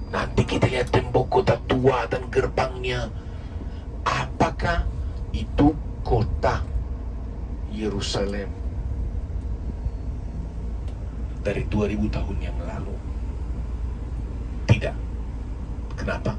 Nanti kita lihat tembok kota tua dan gerbangnya. Apakah itu kota Yerusalem dari 2000 tahun yang lalu? Tidak. Kenapa?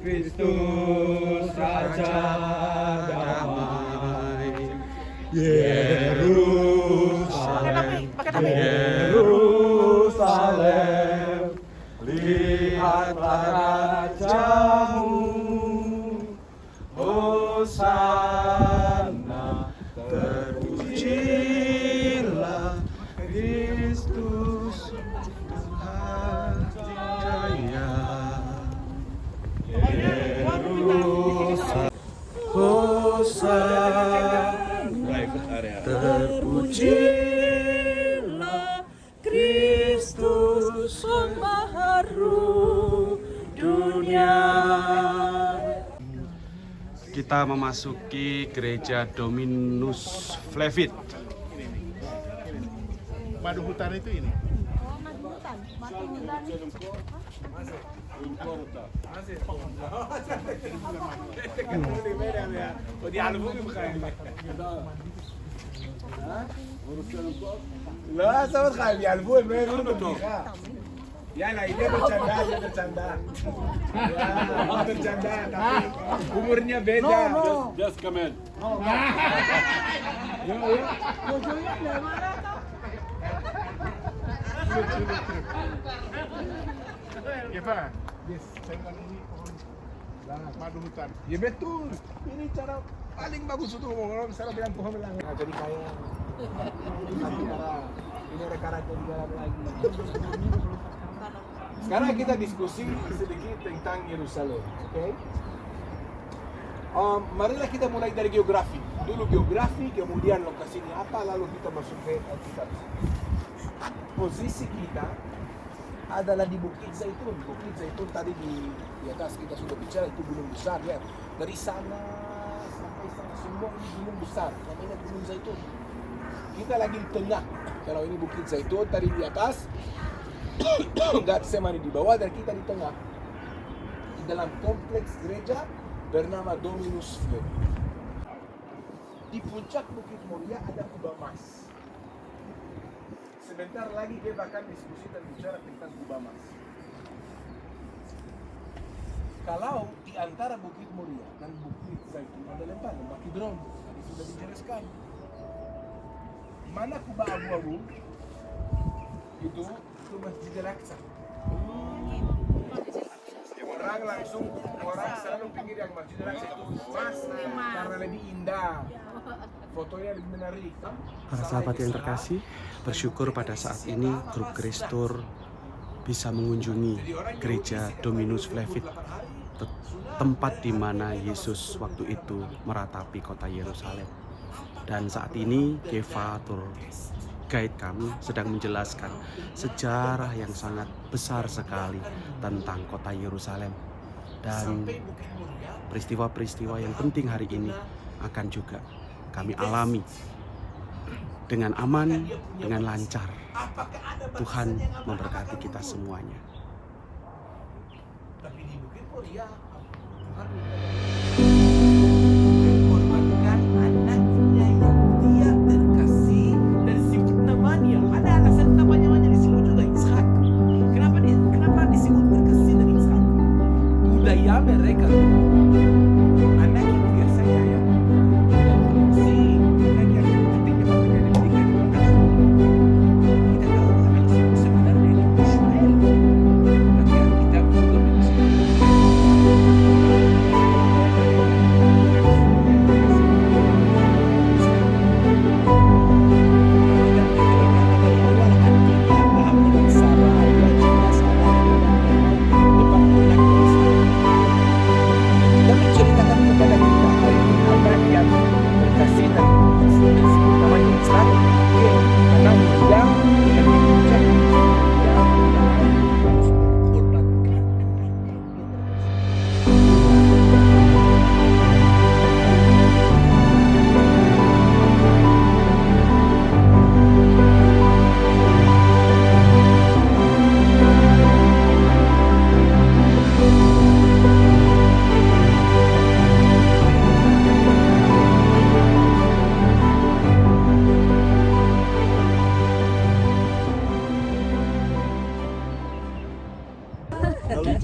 Kristus Raja damai, Yerusalem, Yerusalem, lihatlah Rajamu, Hosana, terpujilah Kristus Tuhan Jaya. Hosana, terpujilah Kristus Pembaharu dunia. Kita memasuki gereja Dominus Flevit. Madu hutan itu ini. Oh, madu hutan. Madu hutan. لا سوت خايف يعرفوه ما يقولوا يلا ini bercanda, ya bercanda, tapi umurnya beda. Just come in. Ya Pak, saya kan ini pohon madu hutan. Ya betul, ini cara paling bagus untuk kalau misalnya bilang pohon bilang jadi kaya. Ini rekan-rekan di dalam lagi. Sekarang kita diskusi sedikit tentang Yerusalem, oke? Marilah kita mulai dari geografi. Dulu geografi, kemudian lokasinya apa, lalu kita masuk ke Alkitab. Posisi kita adalah di Bukit Zaitun. Bukit Zaitun tadi di atas kita sudah bicara, itu gunung besar ya. Dari sana sampai sana semua ini gunung besar, namanya Gunung Zaitun. Kita lagi di tengah. Kalau ini Bukit Zaitun tadi di atas, Getsemani di bawah, dan kita di tengah. Di dalam kompleks gereja bernama Dominus Flevit. Di puncak Bukit Moria ada kubah emas. Sebentar lagi kita akan diskusi dan bicara tentang kubah emas. Kalau di antara Bukit Moria dan Bukit Zaitun ada lempar, Kidron, tadi sudah dijelaskan. Mana kubah abu-abu? Itu Masjid Al-Aqsa. Orang selalu pikir yang Masjid Al-Aqsa itu emas karena lebih indah, fotonya lebih menarik. Para sahabat yang terkasih, bersyukur pada saat ini grup Kristur bisa mengunjungi gereja Dominus Flevit, tempat di mana Yesus waktu itu meratapi kota Yerusalem. Dan saat ini Keva Tour Guide kami sedang menjelaskan sejarah yang sangat besar sekali tentang kota Yerusalem. Dan peristiwa-peristiwa yang penting hari ini akan juga kami alami dengan aman, dengan lancar. Tuhan memberkati kita semuanya. Tapi di Bukit Moria mengorbankan anaknya yang dia terkasih dan disebut namanya. Ada alasan namanya disebut juga Ishak. Kenapa disebut terkasih dari Ishak? Budaya mereka anak yang biasanya yang terkasih, anak yang pentingnya makanya diberikan di bawah. Kita tahu anak itu sebenarnya itu Ismail. Tapi kita juga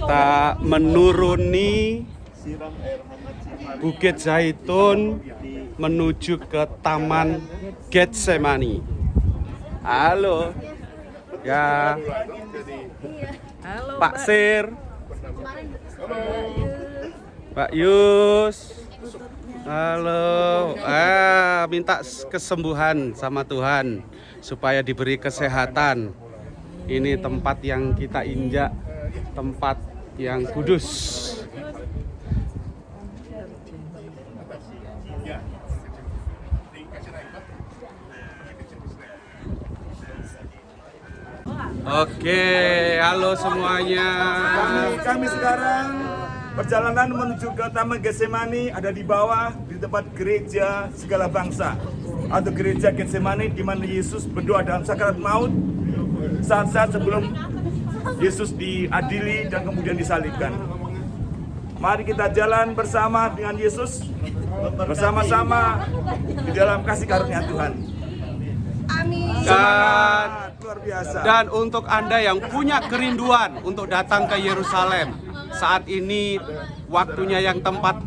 Kita menuruni Bukit Zaitun menuju ke Taman Getsemani. Halo. Ya. Pak Sir. Pak Yus. Halo. Minta kesembuhan sama Tuhan supaya diberi kesehatan. Ini tempat yang kita injak, tempat yang kudus. Oke, halo semuanya. Kami sekarang perjalanan menuju ke Taman Getsemani, ada di bawah di tempat gereja segala bangsa atau gereja Getsemani, di mana Yesus berdoa dalam sakarat maut saat-saat sebelum Yesus diadili dan kemudian disalibkan. Mari kita jalan bersama dengan Yesus, bersama-sama di dalam kasih karunia Tuhan. Amin. Semangat luar biasa. Dan untuk Anda yang punya kerinduan untuk datang ke Yerusalem, saat ini waktunya yang tepat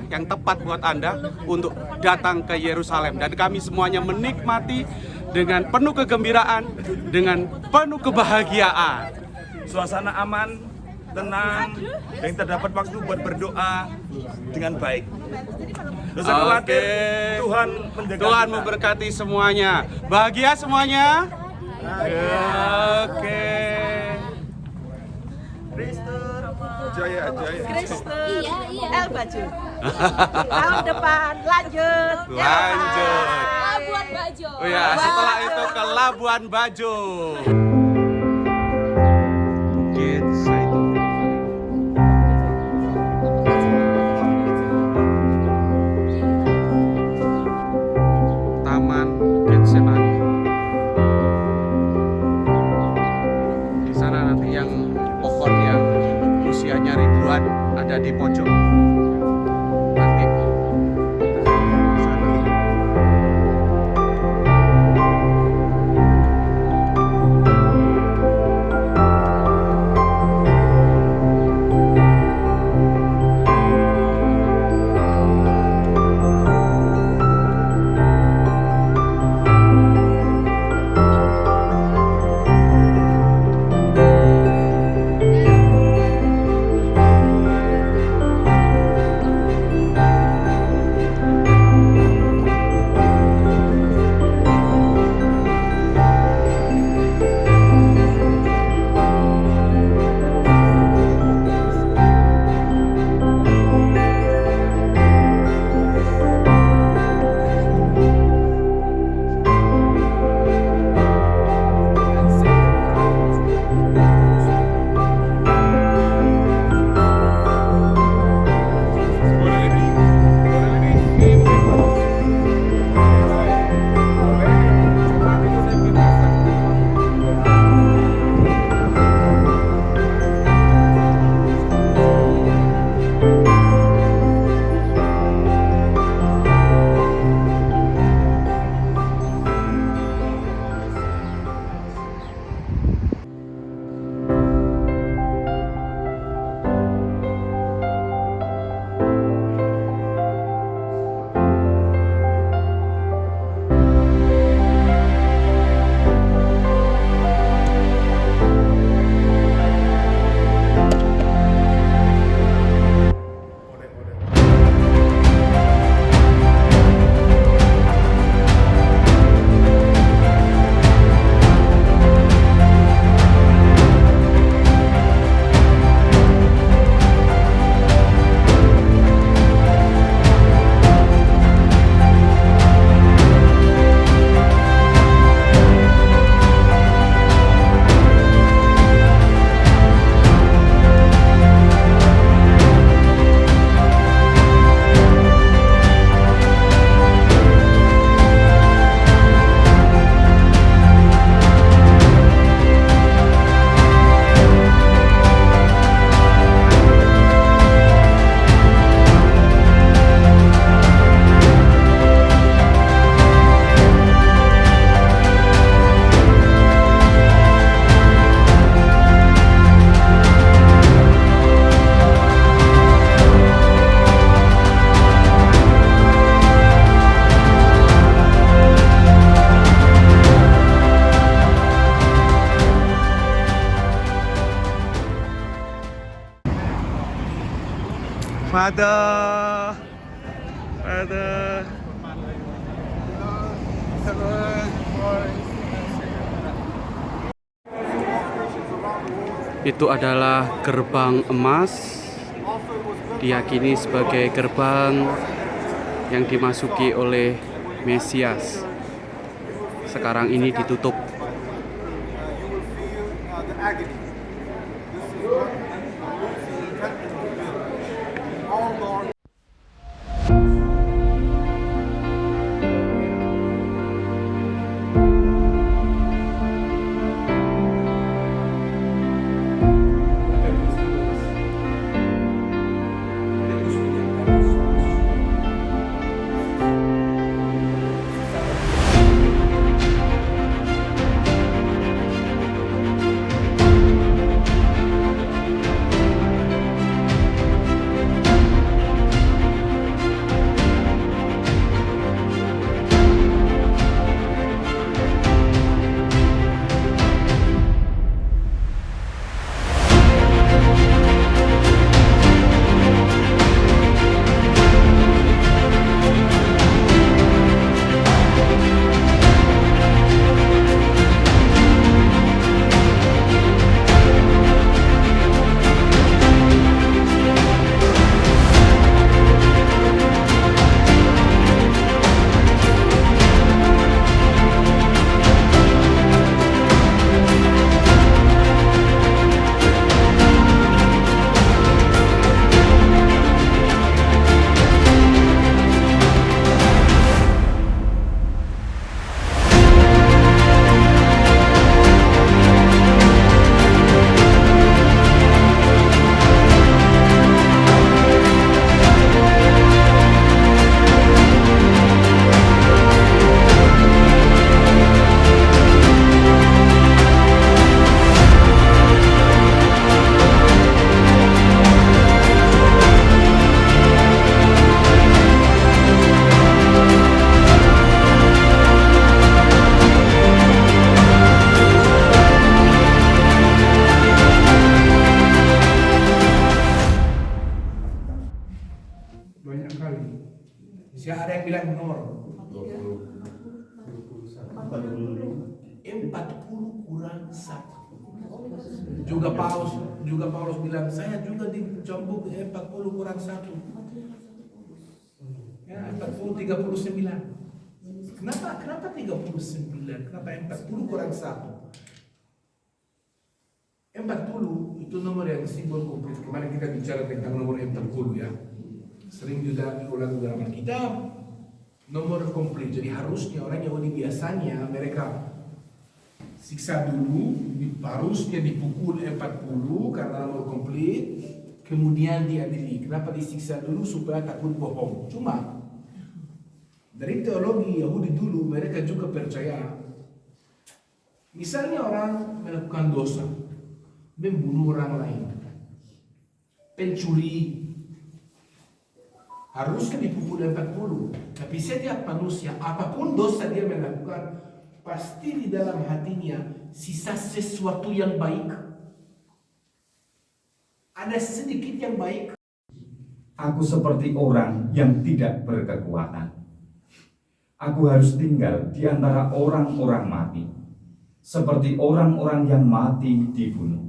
yang tepat buat Anda untuk datang ke Yerusalem. Dan kami semuanya menikmati dengan penuh kegembiraan, dengan penuh kebahagiaan. Suasana aman, tenang, dan kita dapat waktu buat berdoa dengan baik. Dosa khawatir, Tuhan menjaga Tuhan kita. memberkati semuanya. Bahagia semuanya? Oke. Jaya. Kristen. El baju. Tahun depan lanjut. Lanjut. Labuan Bajo. Oh ya, setelah itu ke Labuan Bajo. Bukit Zaitun. Taman Getsemani. Di sana nanti yang pohon yang usianya ribuan ada di pojok. Nanti kita ke sana. Father. Itu adalah gerbang emas, diyakini sebagai gerbang yang dimasuki oleh Mesias. Sekarang ini ditutup. Ada yang bilang nomor 40 kurang 1. Juga Paulus bilang, saya juga dicambuk 40 kurang 1. Ya, 40 39. Kenapa 39? Kenapa 40 kurang 1? 40 itu nomor yang simbol komplit. Kemarin kita bicara tentang nomor 40 ya. Sering juga diulang dalam Alkitab. Nomor komplit. Jadi harusnya orang Yahudi biasanya mereka siksa dulu, harusnya dipukul 40 karena nomor komplit, kemudian diadili. Kenapa disiksa dulu? Supaya takut bohong. Cuma dari teologi Yahudi dulu mereka juga percaya, misalnya orang melakukan dosa, membunuh orang lain, pencuri, harusnya dipukul 40. Tapi setiap manusia, apapun dosa dia melakukan, pasti di dalam hatinya sisa sesuatu yang baik. Ada sedikit yang baik. Aku seperti orang yang tidak berkekuatan. Aku harus tinggal di antara orang-orang mati, seperti orang-orang yang mati dibunuh,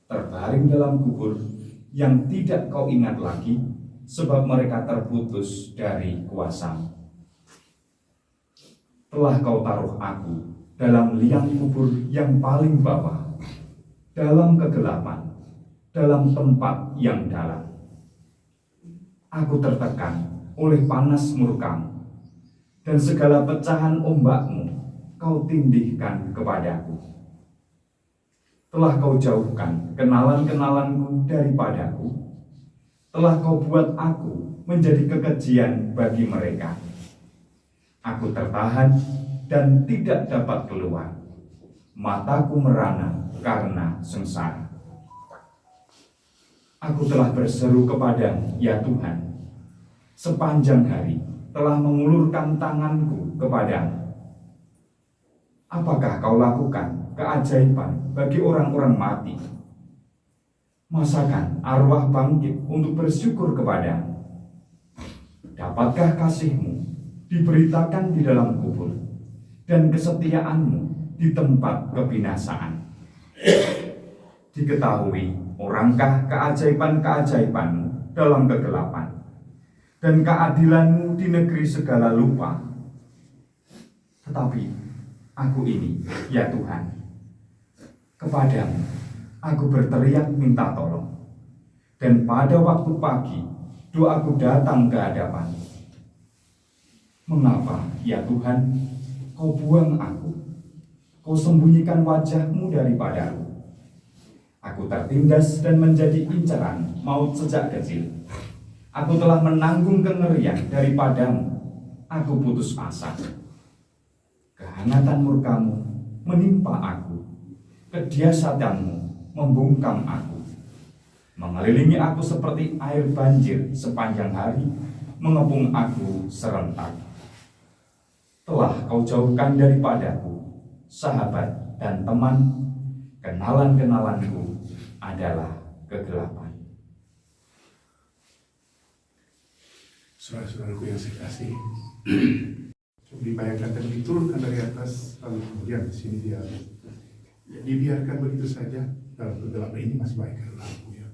terbaring dalam kubur yang tidak kau ingat lagi, sebab mereka terputus dari kuasamu. Telah kau taruh aku dalam liang kubur yang paling bawah, dalam kegelapan, dalam tempat yang dalam. Aku tertekan oleh panas murkamu, dan segala pecahan ombakmu kau tindihkan kepadaku. Telah kau jauhkan kenalan-kenalanku daripadaku, telah kau buat aku menjadi kekejian bagi mereka. Aku tertahan dan tidak dapat keluar, mataku merana karena sengsara. Aku telah berseru kepadamu, ya Tuhan, sepanjang hari telah mengulurkan tanganku kepadamu. Apakah kau lakukan keajaiban bagi orang-orang mati? Masakan arwah bangkit untuk bersyukur kepadamu? Dapatkah kasihmu diberitakan di dalam kubur, dan kesetiaanmu di tempat kebinasaan? Diketahui orangkah keajaiban-keajaibanmu dalam kegelapan, dan keadilanmu di negeri segala lupa? Tetapi aku ini, ya Tuhan, kepadamu aku berteriak minta tolong, dan pada waktu pagi doaku datang ke hadapan-Mu. Mengapa, ya Tuhan, kau buang aku? Kau sembunyikan wajah-Mu daripadaku. Aku tertindas dan menjadi incaran maut sejak kecil. Aku telah menanggung kengerian daripadamu. Aku putus asa. Kehangatan murkamu menimpa aku. Kediasatanmu membungkam aku. Mengelilingi aku seperti air banjir sepanjang hari, mengepung aku serentak. Telah kau jauhkan daripadaku sahabat dan teman, kenalan-kenalanku adalah kegelapan. Saudara-saudaraku yang saya kasih, coba dibayangkan dan diturunkan dari atas, lalu kemudian di sini dia dibiarkan begitu saja dalam kegelapan ini. Masih baik lampu ya.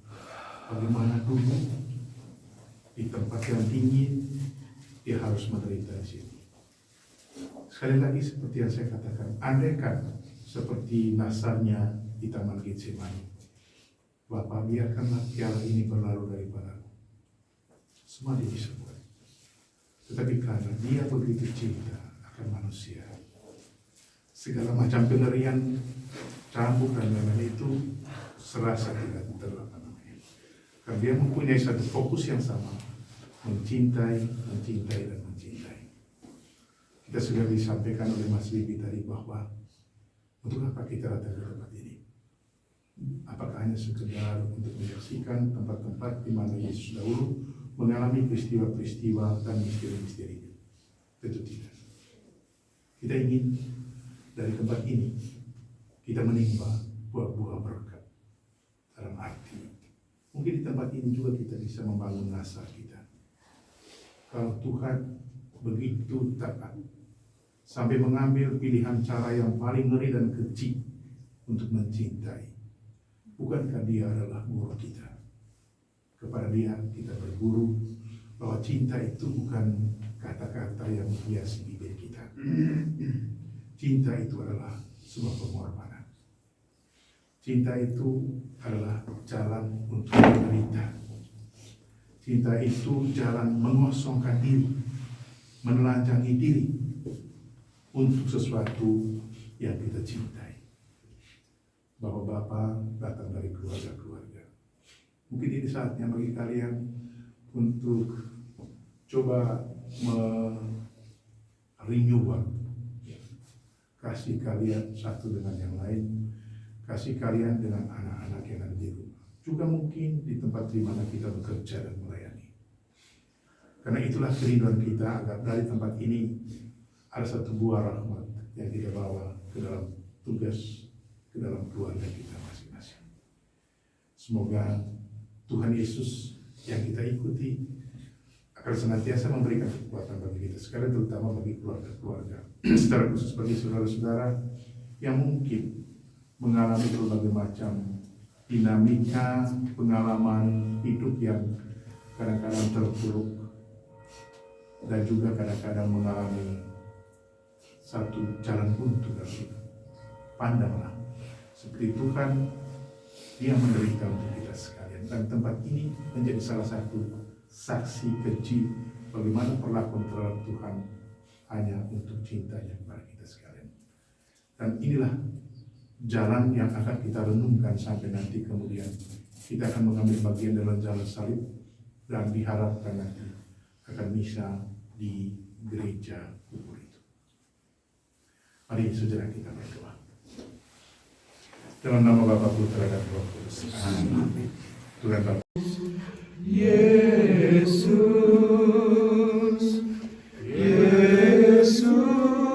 Bagaimana dulu di tempat yang tinggi dia harus menderita di sini. Sekali lagi seperti yang saya katakan, andaikan seperti nasarnya di Taman Getsemani, Bapa, biarkanlah piala ini berlalu daripadaku. Semua dia bisa buat. Tetapi karena dia begitu cinta akan manusia, segala macam pengerian, cambuk dan lain-lain itu serasa tidak terlalu. Karena dia mempunyai satu fokus yang sama, mencintai, dan mencintai. Kita sudah disampaikan oleh Mas Bibi tadi bahwa untuk apa kita datang ke tempat ini? Apakah hanya sekedar untuk menyaksikan tempat-tempat di mana Yesus dahulu mengalami peristiwa-peristiwa dan misteri-misteri? Tentu tidak. Kita ingin dari tempat ini kita menimba buah-buah berkat. Dalam arti, mungkin di tempat ini juga kita bisa membangun nasar kita. kalau Tuhan begitu taat sampai mengambil pilihan cara yang paling ngeri dan keji untuk mencintai. Bukankah Dia adalah guru kita? Kepada Dia kita berguru bahwa cinta itu bukan kata-kata yang menghiasi bibir kita. Cinta itu adalah sebuah pengorbanan. Cinta itu adalah jalan untuk menderita. Cinta itu jalan mengosongkan diri, menelanjangi diri untuk sesuatu yang kita cintai. Bapak-bapak datang dari keluarga-keluarga. Mungkin ini saatnya bagi kalian untuk coba renewal kasih kalian satu dengan yang lain, kasih kalian dengan anak-anak yang ada di rumah. Juga mungkin di tempat di mana kita bekerja dan melayani. Karena itulah kerinduan kita agar dari tempat ini ada satu buah rahmat yang kita bawa ke dalam tugas, ke dalam keluarga kita masing-masing. Semoga Tuhan Yesus yang kita ikuti akan senantiasa memberikan kekuatan bagi kita sekali, terutama bagi keluarga-keluarga. Secara khusus bagi saudara-saudara yang mungkin mengalami berbagai macam dinamika pengalaman hidup yang kadang-kadang terpuruk dan juga kadang-kadang mengalami satu jalan buntu dalam hidup. Pandanglah seperti Tuhan, Dia menderita untuk kita sekalian, dan tempat ini menjadi salah satu saksi keji bagaimana perlakuan terhadap Tuhan hanya untuk cintanya kepada kita sekalian. Dan inilah jalan yang akan kita renungkan sampai nanti kemudian kita akan mengambil bagian dalam jalan salib dan diharapkan nanti akan misa di gereja kubur itu. Mari saudara kita berdoa. Dalam nama Bapa, Putra dan Roh Kudus. Amin. Tuhan Bapa. Yesus, Yesus, Yesus,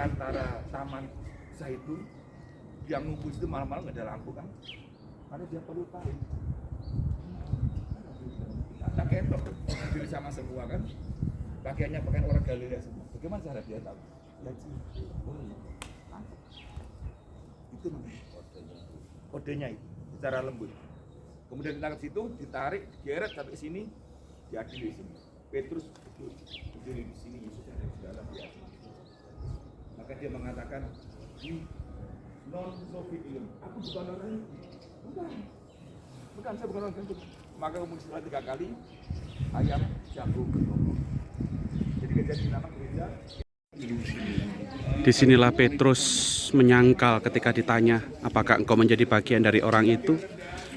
antara Taman Zaitun yang ngumpul itu malam-malam nggak ada lampu kan, karena dia perlu tahu tak ketok diri sama semua kan, pakaiannya pakaian orang Galilea semua. Bagaimana cara dia tahu? Itu namanya kodenya itu secara lembut. Kemudian ditangkap situ, ditarik, digeret sampai sini, diadili di sini. Petrus berdiri di sini, Yesus ada di dalam dia. Maka dia mengatakan, non sofidium, aku bukan orang itu. Bukan, saya bukan orang itu. maka kamu setelah 3 kali ayam jagung berkokok. Jadi gereja dinamakan gereja. Disinilah Petrus menyangkal ketika ditanya, apakah engkau menjadi bagian dari orang itu?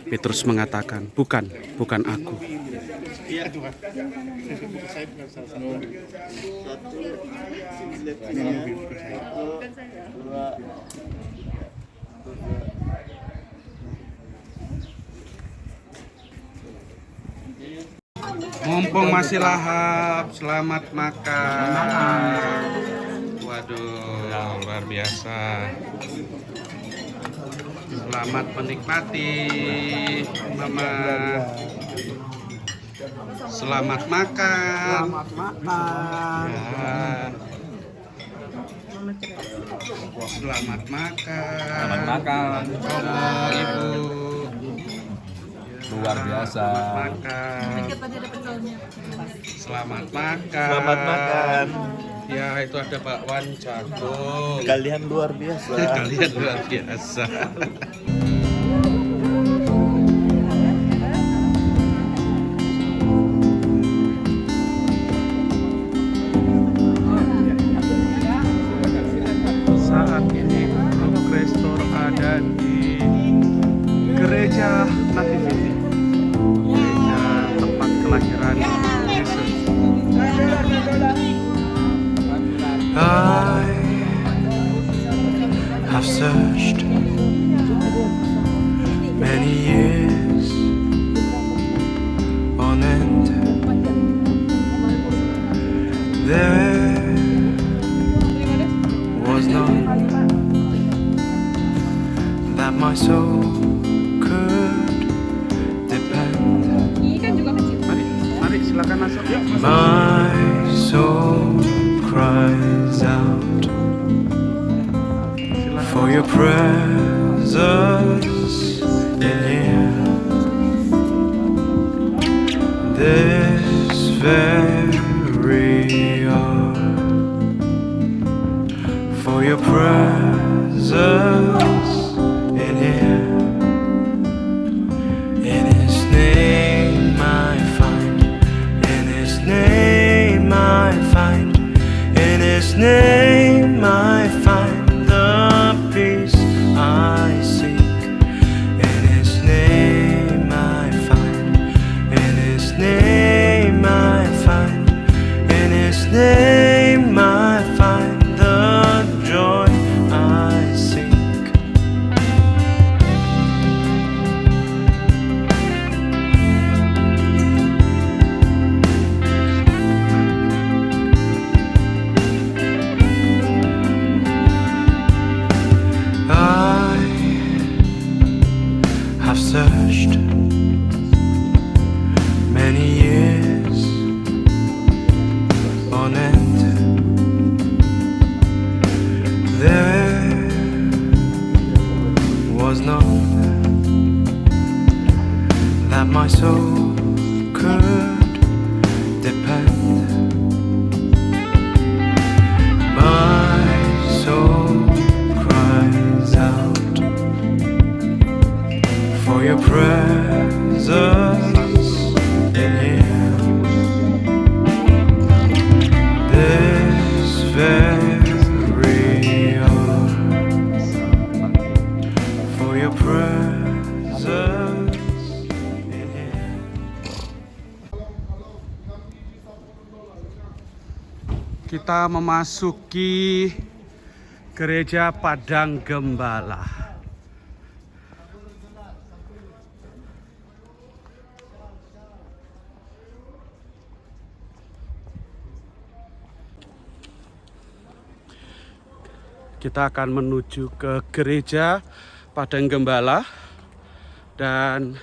Petrus mengatakan, bukan aku. Mumpung masih lahap, selamat makan. Waduh, luar biasa. Selamat menikmati, Mama. Selamat makan. Selamat makan. Ya. Selamat makan. Selamat makan. Oh, Ibu. Luar biasa. Selamat makan. Selamat makan. Selamat makan. Ya, itu ada bakwan jagung. Kalian luar biasa. Kalian luar biasa. Saat ini Grup Restor ada di Gereja Nativity, gereja tempat kelahiran Yesus. I have searched many years on end. There was none that my soul could depend. Mari silakan masuk. My soul cries out for your presence in here. This very hour, for your presence in here. In His name I find, in His name I find, in His name I find the peace I seek. In His name I find, in His name I find, in His name I find the joy I seek. I have searched many years on end. There was none that my soul could depend. My soul cries out for your presence in here. This very hour, for your presence in here. Kita memasuki Gereja Padang Gembala. Kita akan menuju ke Gereja Padang Gembala dan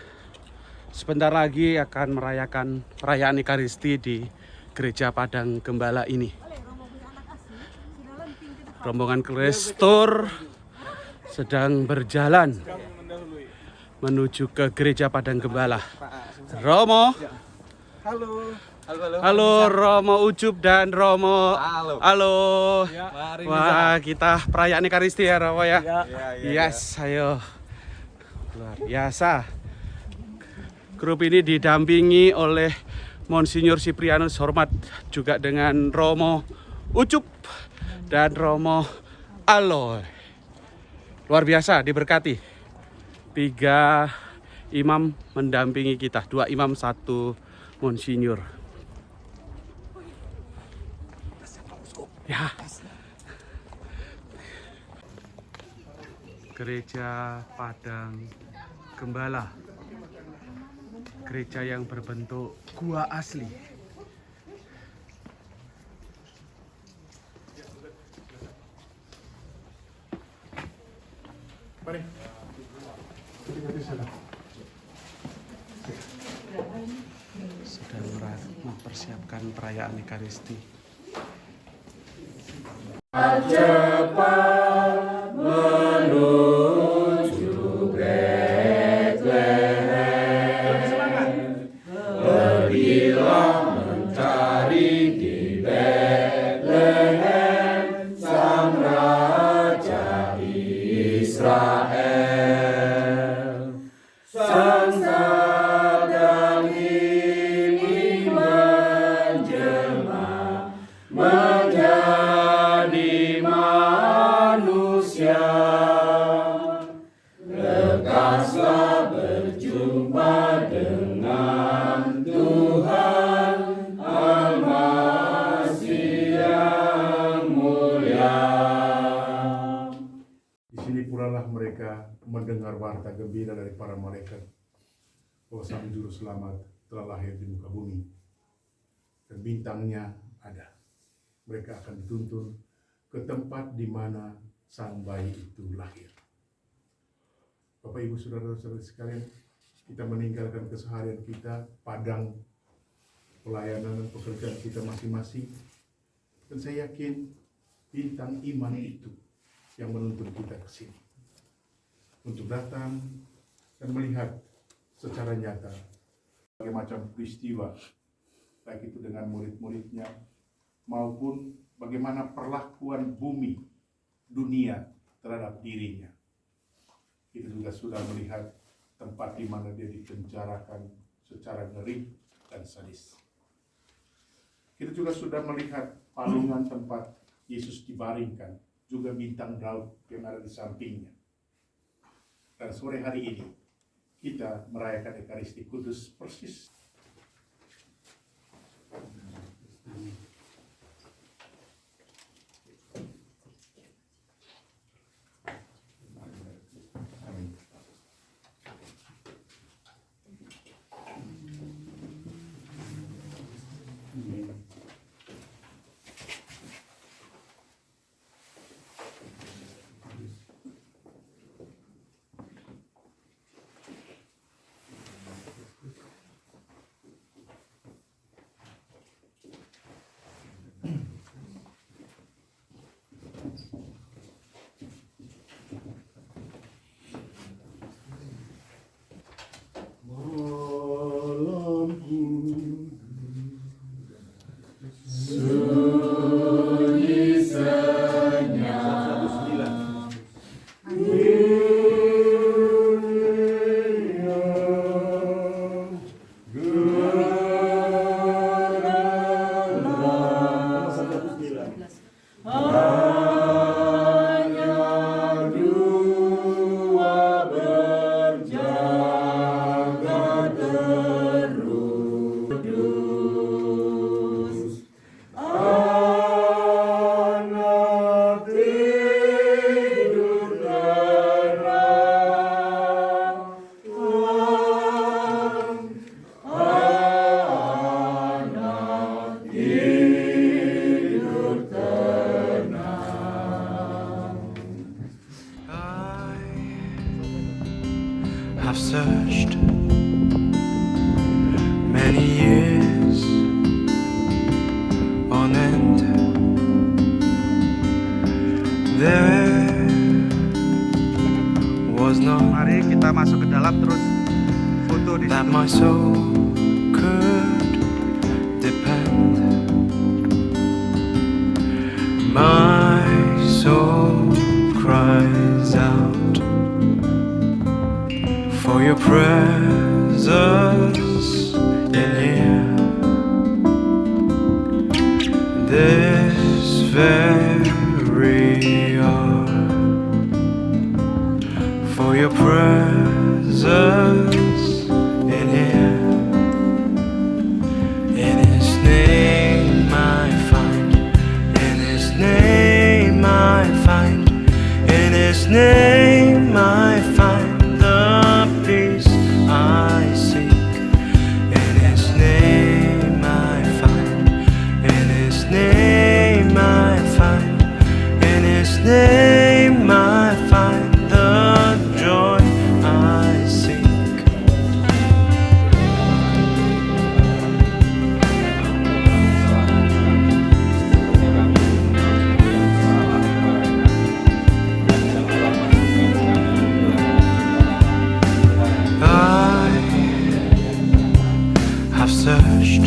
sebentar lagi akan merayakan perayaan Ekaristi di Gereja Padang Gembala ini. Rombongan Restor sedang berjalan menuju ke Gereja Padang Gembala. Romo. Halo. Halo Romo Ucup dan Romo. Halo. Halo. Mari Wah, kita perayaan Ekaristi ya Romo ya. Ya, Yes, ayo. Luar biasa. Grup ini didampingi oleh Monsinyur Siprianus Hormat, juga dengan Romo Ucup dan Romo Aloy. Luar biasa, diberkati. 3 imam mendampingi kita, 2 imam, 1 Monsinyur. Ya. Gereja Padang Gembala. Gereja yang berbentuk gua asli. Mari. Sedang mempersiapkan perayaan Ekaristi. Mendengar warta gembira dari para malaikat bahwa Sang Juru Selamat telah lahir di muka bumi dan bintangnya ada. Mereka akan dituntun ke tempat di mana sang bayi itu lahir. Bapak Ibu Saudara-saudara sekalian, kita meninggalkan keseharian kita, padang pelayanan dan pekerjaan kita masing-masing, dan saya yakin bintang iman itu yang menuntun kita ke sini untuk datang dan melihat secara nyata berbagai macam peristiwa, baik itu dengan murid-muridnya maupun bagaimana perlakuan bumi, dunia terhadap dirinya. Kita juga sudah melihat tempat di mana dia dipenjarakan secara ngeri dan sadis. Kita juga sudah melihat palungan tempat Yesus dibaringkan, juga bintang Daud yang ada di sampingnya. Dan sore hari ini kita merayakan Ekaristi Kudus persis. I've searched many years on end. There was no Mari kita masuk ke dalam terus foto di that situ. my soul could depend. My soul cries out for your presence presence in here. This very hour, for your presence in here. In His name I find, in His name I find, in His name I find the peace I seek. In His name I find, in His name I find, in His name I find the joy I seek. I have searched